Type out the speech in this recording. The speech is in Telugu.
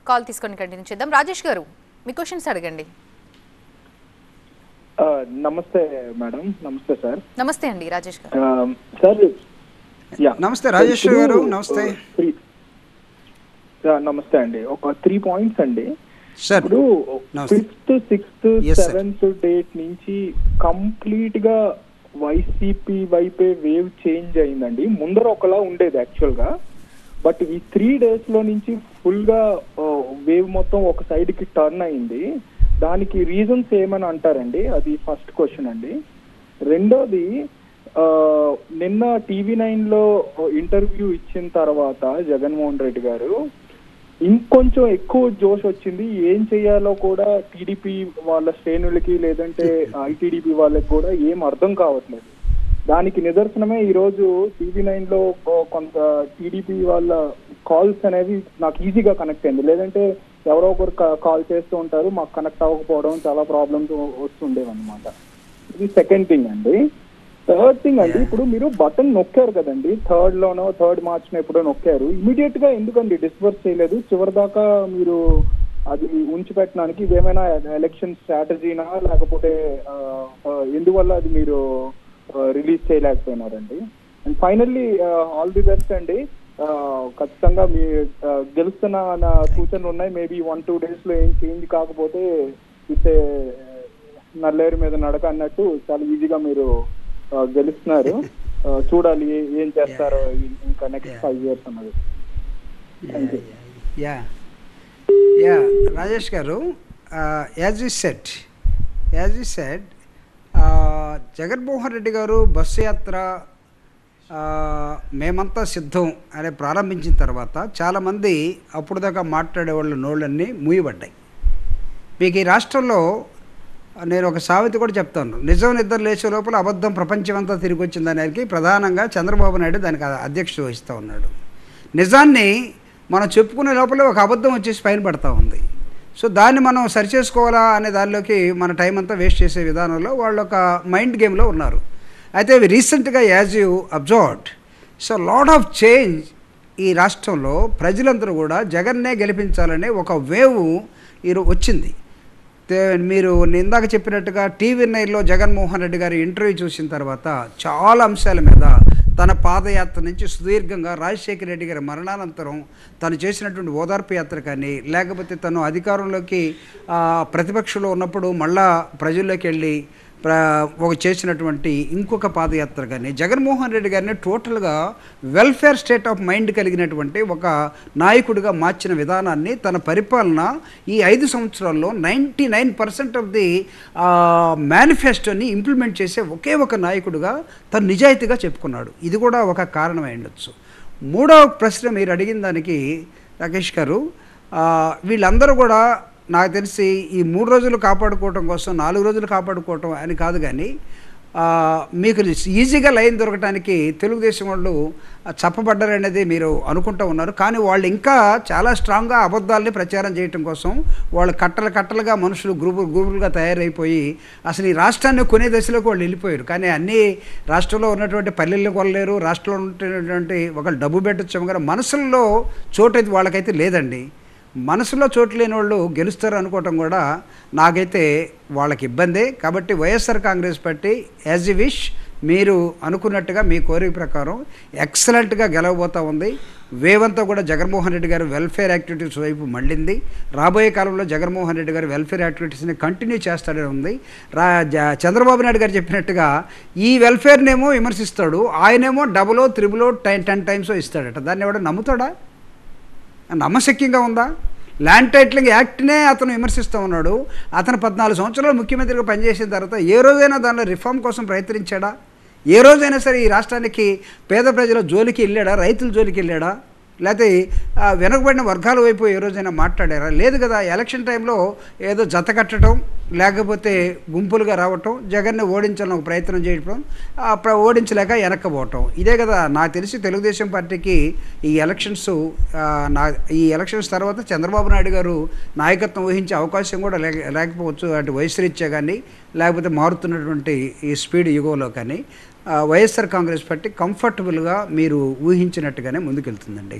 కాల్ తీసుకొని కంటిన్యూ చేద్దాం. రాజేష్ గారు, మీ క్వశ్చన్స్ అడగండి. నమస్తే మేడం. నమస్తే సార్. నమస్తే అండి రాజేష్ గారు. సార్ నమస్తే రాజేష్ గారు. నమస్తే. నమస్తే అండి. ఒక 3 పాయింట్స్ అండి. ఇప్పుడు 5th, 6th, 7th డేట్ నుంచి కంప్లీట్ గా వైసీపీ వైపే వేవ్ చేంజ్ అయిందండి. ముందర ఒకలా ఉండేది యాక్చువల్ గా, బట్ ఈ 3 days లో నుంచి ఫుల్ గా వేవ్ మొత్తం ఒక సైడ్ కి టర్న్ అయింది. దానికి రీజన్స్ ఏమని అంటారండి? అది ఫస్ట్ క్వశ్చన్ అండి. రెండోది, నిన్న TV9 లో ఇంటర్వ్యూ ఇచ్చిన తర్వాత జగన్మోహన్ రెడ్డి గారు ఇంకొంచెం ఎక్కువ జోష్ వచ్చింది. ఏం చేయాలో కూడా టీడీపీ వాళ్ళ శ్రేణులకి లేదంటే ఐటీడీపీ వాళ్ళకి కూడా ఏం అర్థం కావట్లేదు. దానికి నిదర్శనమే ఈరోజు TV9 లో కొంత టీడీపీ వాళ్ళ కాల్స్ అనేవి నాకు ఈజీగా కనెక్ట్ అయింది. లేదంటే ఎవరో ఒకరు కాల్ చేస్తూ ఉంటారు, మాకు కనెక్ట్ అవ్వకపోవడం, చాలా ప్రాబ్లమ్స్ వస్తుండేవి అనమాట. ఇది సెకండ్ థింగ్ అండి. థర్డ్ థింగ్ అండి, ఇప్పుడు మీరు బటన్ నొక్కారు కదండి, 3rd March ఎప్పుడో నొక్కారు, ఇమీడియట్ గా ఎందుకండి డిస్బర్స్ చేయలేదు? చివరిదాకా మీరు అది ఉంచిపెట్టడానికి ఇదేమైనా ఎలక్షన్ స్ట్రాటజీనా, లేకపోతే ఎందువల్ల అది మీరు రిలీజ్ చేయలేకపోయినారండి? And finally all the best అండి. ఖచ్చితంగా మీ గెలుస్తున్న నా సూచనలు ఉన్నాయి. మేబీ 1-2 days లో ఏం చేంజ్ కాకపోతే ఇస్తే నల్లేరు మీద నడక అన్నట్టు చాలా ఈజీగా మీరు గెలుస్తున్నారు. చూడాలి ఏం చేస్తారో ఇంకా నెక్స్ట్ 5 years అన్నది. రాజేష్ గారు, as you said Jaganmohan Reddy గారు బస్సు యాత్ర మేమంతా సిద్ధం అని ప్రారంభించిన తర్వాత చాలామంది అప్పుడు దాకా మాట్లాడే వాళ్ళ నోళ్ళన్నీ మూయబడ్డాయి. మీకు ఈ రాష్ట్రంలో నేను ఒక సామెత కూడా చెప్తాను. నిజం నిద్ర లేచే లోపల అబద్ధం ప్రపంచమంతా తిరిగి వచ్చిందనేది ప్రధానంగా చంద్రబాబు నాయుడు దానికి అధ్యక్షత వహిస్తూ ఉన్నాడు. నిజాన్ని మనం చెప్పుకునే లోపల ఒక అబద్ధం వచ్చేసి పైన పడతా ఉంది. సో దాన్ని మనం సరిచేసుకోవాలా అనే దానిలోకి మన టైం అంతా వేస్ట్ చేసే విధానంలో వాళ్ళు ఒక మైండ్ గేమ్లో ఉన్నారు. అయితే రీసెంట్గా as you observed, so lot of change ఈ రాష్ట్రంలో ప్రజలందరూ కూడా జగన్నే గెలిపించాలనే ఒక వేవ్ వచ్చింది. మీరు ఇందాక చెప్పినట్టుగా TV9లో జగన్మోహన్ రెడ్డి గారి ఇంటర్వ్యూ చూసిన తర్వాత చాలా అంశాల మీద తన పాదయాత్ర నుంచి సుదీర్ఘంగా రాజశేఖర రెడ్డి గారి మరణానంతరం తను చేసినటువంటి ఓదార్పు యాత్ర కానీ, లేకపోతే తను అధికారంలోకి ప్రతిపక్షంలో ఉన్నప్పుడు మళ్ళా ప్రజల్లోకి వెళ్ళి ఒక చేసినటువంటి ఇంకొక పాదయాత్ర కానీ, జగన్మోహన్ రెడ్డి గారిని టోటల్గా వెల్ఫేర్ స్టేట్ ఆఫ్ మైండ్ కలిగినటువంటి ఒక నాయకుడిగా మార్చిన విధానాన్ని తన పరిపాలన ఈ 5 సంవత్సరాల్లో 99% ఆఫ్ ది మేనిఫెస్టోని ఇంప్లిమెంట్ చేసే ఒకే ఒక నాయకుడిగా తను నిజాయితీగా చెప్పుకున్నాడు. ఇది కూడా ఒక కారణమై ఉండొచ్చు. మూడవ ప్రశ్న మీరు అడిగిన దానికి రాకేష్ గారు, వీళ్ళందరూ కూడా నాకు తెలిసి ఈ 3 రోజులు కాపాడుకోవటం కోసం 4 రోజులు కాపాడుకోవటం అని కాదు, కానీ మీకు ఈజీగా లైన్ దొరకడానికి తెలుగుదేశం వాళ్ళు చప్పబడ్డారనేది మీరు అనుకుంటూ ఉన్నారు. కానీ వాళ్ళు ఇంకా చాలా స్ట్రాంగ్గా అబద్ధాలని ప్రచారం చేయటం కోసం వాళ్ళు కట్టలుగా మనుషులు గ్రూపులుగా తయారైపోయి అసలు ఈ రాష్ట్రాన్ని కొనే దశలోకి వాళ్ళు వెళ్ళిపోయారు. కానీ అన్ని రాష్ట్రంలో ఉన్నటువంటి పల్లెల్లో కొనలేరు, రాష్ట్రంలో ఉన్నటువంటి ఒక డబ్బు పెట్టచ్చు కానీ మనసుల్లో చోటు వాళ్ళకైతే లేదండి. మనసులో చోటు లేని వాళ్ళు గెలుస్తారు అనుకోవటం కూడా నాకైతే వాళ్ళకి ఇబ్బందే. కాబట్టి YSR Congress party as a wish మీరు అనుకున్నట్టుగా మీ కోరిక ప్రకారం ఎక్సలెంట్గా గెలవబోతూ ఉంది. వేవంతా కూడా జగన్మోహన్ రెడ్డి గారు వెల్ఫేర్ యాక్టివిటీస్ వైపు మళ్ళింది. రాబోయే కాలంలో జగన్మోహన్ రెడ్డి గారు వెల్ఫేర్ యాక్టివిటీస్ని కంటిన్యూ చేస్తాడని ఉంది. చంద్రబాబు నాయుడు గారు చెప్పినట్టుగా ఈ వెల్ఫేర్నేమో విమర్శిస్తాడు, ఆయనేమో 10 times ఇస్తాడట. దాన్ని ఎవడో నమ్ముతాడా? నమ్మశక్యంగా ఉందా? ల్యాండ్ టైటిలింగ్ యాక్ట్నే అతను విమర్శిస్తూ ఉన్నాడు. అతను 14 సంవత్సరాలు ముఖ్యమంత్రిగా పనిచేసిన తర్వాత ఏ రోజైనా దానిలో రిఫార్మ్ కోసం ప్రయత్నించాడా? ఏ రోజైనా సరే ఈ రాష్ట్రానికి పేద ప్రజల జోలికి వెళ్ళాడా? రైతుల జోలికి వెళ్ళాడా? లేకపోతే వెనుకబడిన వర్గాల వైపు ఏ రోజైనా మాట్లాడారా? లేదు కదా. ఎలక్షన్ టైంలో ఏదో జత కట్టడం, లేకపోతే గుంపులుగా రావటం, జగన్ని ఓడించాలని ఒక ప్రయత్నం చేయడం, ఓడించలేక వెనక్కపోవటం, ఇదే కదా. నాకు తెలిసి తెలుగుదేశం పార్టీకి ఈ ఎలక్షన్స్ తర్వాత చంద్రబాబు నాయుడు గారు నాయకత్వం వహించే అవకాశం కూడా లేకపోవచ్చు. అటు వయసురీత్యా కానీ, లేకపోతే మారుతున్నటువంటి ఈ స్పీడ్ యుగంలో కానీ వైఎస్ఆర్ కాంగ్రెస్ పార్టీ కంఫర్టబుల్గా మీరు ఊహించినట్టుగానే ముందుకెళ్తుందండి.